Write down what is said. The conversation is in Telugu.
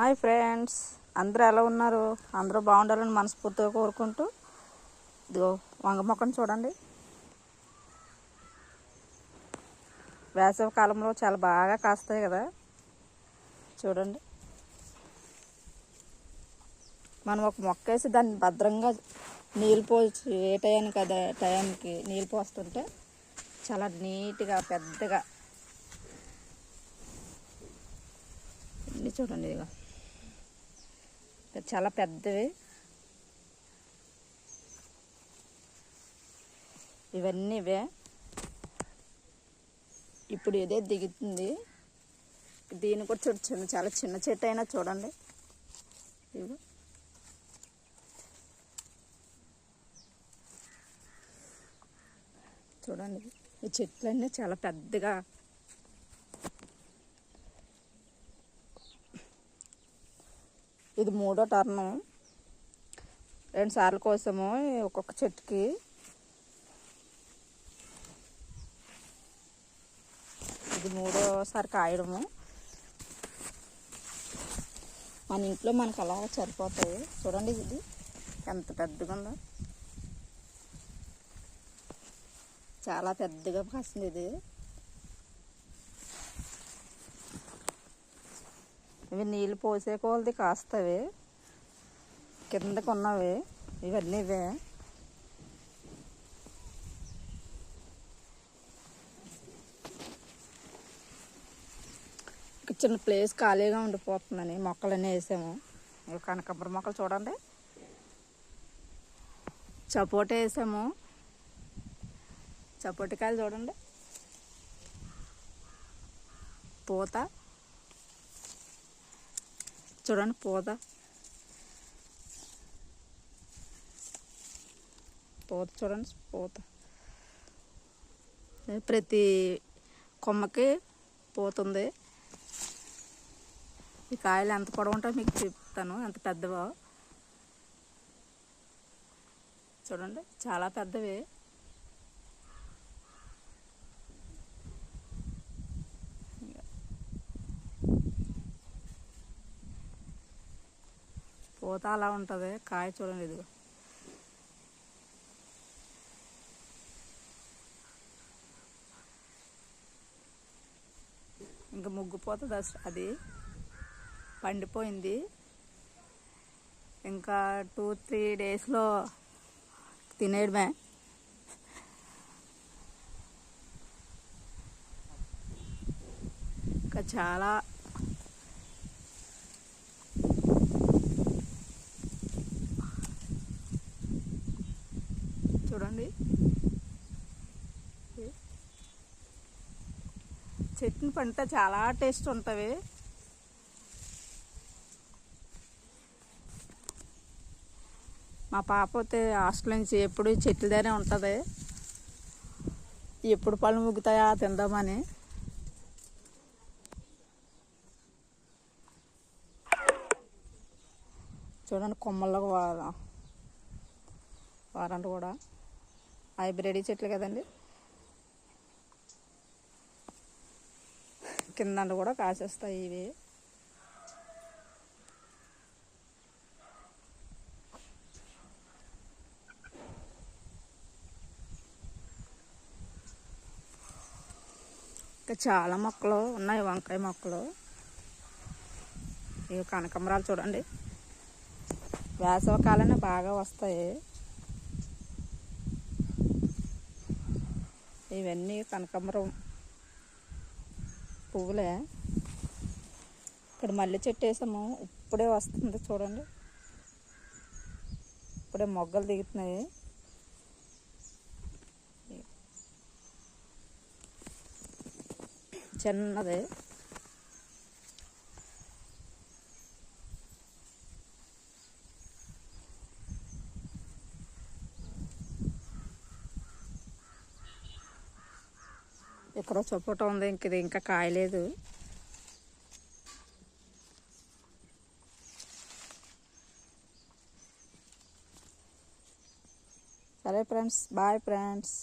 హాయ్ ఫ్రెండ్స్, అందరూ ఎలా ఉన్నారు? అందరూ బాగుండాలని మనస్ఫూర్తిగా కోరుకుంటూ, ఇదిగో వంగ మొక్కను చూడండి. వేసవి కాలంలో చాలా బాగా కాస్తాయి కదా, చూడండి. మనం ఒక మొక్క వేసి దాన్ని భద్రంగా నీళ్ళు పోసి ఏ టయానికి అదే టయానికి నీళ్ళు పోస్తుంటే చాలా నీట్గా పెద్దగా ఇన్ని చూడండి. ఇదిగో చాలా పెద్దవి. ఇవన్నీ ఇవే. ఇప్పుడు ఇదే దిగుతుంది. దీన్ని కూడా చూడండి, చాలా చిన్న చెట్టు అయినా చూడండి. ఇదిగో చూడండి, ఈ చెట్లన్నీ చాలా పెద్దగా. ఇది 3వ టర్ను. 2 సార్లు కోసము ఒక్కొక్క చెట్టుకి. ఇది 3వసారి కాయడము. మన ఇంట్లో మనకు అలా సరిపోతాయి. చూడండి ఇది ఎంత పెద్దగా ఉందో, చాలా పెద్దగా కాస్తుంది ఇది. ఇవి నీళ్ళు పోసే కోలది కాస్తవి. కిందకు ఉన్నవి ఇవన్నీ ఇవే. చిన్న ప్లేస్ ఖాళీగా ఉండిపోతుందని మొక్కలన్నీ వేసాము. ఇవి కనకాంబర మొక్కలు చూడండి. సపోటా వేసాము. సపోటకాయలు చూడండి, పూత చూడండి, పూత చూడండి, పూత. ప్రతి కొమ్మకి పోతుంది. ఈ కాయలు ఎంత పొడవు ఉంటాయో మీకు చెప్తాను, ఎంత పెద్దవో. చూడండి, చాలా పెద్దవి. పూత అలా ఉంటుంది, కాయ చూడండి. ఇదిగో ఇంకా ముగ్గిపోతుంది అది, పండిపోయింది. ఇంకా 2-3 డేస్లో తినేయడమే. ఇంకా చాలా చూడండి. చెట్టుని పంట చాలా టేస్ట్ ఉంటుంది. మా పాప అయితే హాస్టల్ నుంచి ఎప్పుడు చెట్ల దగ్గరే ఉంటుంది. ఎప్పుడు పళ్ళు ముగ్గుతాయా తిందామని. చూడండి, కొమ్మల్లో వారంట కూడా హైబ్రిడ్ చెట్లు కదండి. కింద కూడా కాసేస్తాయి ఇవి. ఇంకా చాలా మొక్కలు ఉన్నాయి, వంకాయ మొక్కలు. ఇవి కనకాంబరాలు చూడండి, వేసవికాలనే బాగా వస్తాయి. ఇవన్నీ కనకాంబరం పువ్వులే. ఇక్కడ మల్లె చెట్టు వేసాము, ఇప్పుడే వస్తుంది చూడండి. ఇప్పుడే మొగ్గలు దిగుతున్నాయి. చిన్నది. ఇక్కడ సపోటా ఉంది, ఇది ఇంకా కాయలేదు. సరే ఫ్రెండ్స్, బాయ్ ఫ్రెండ్స్.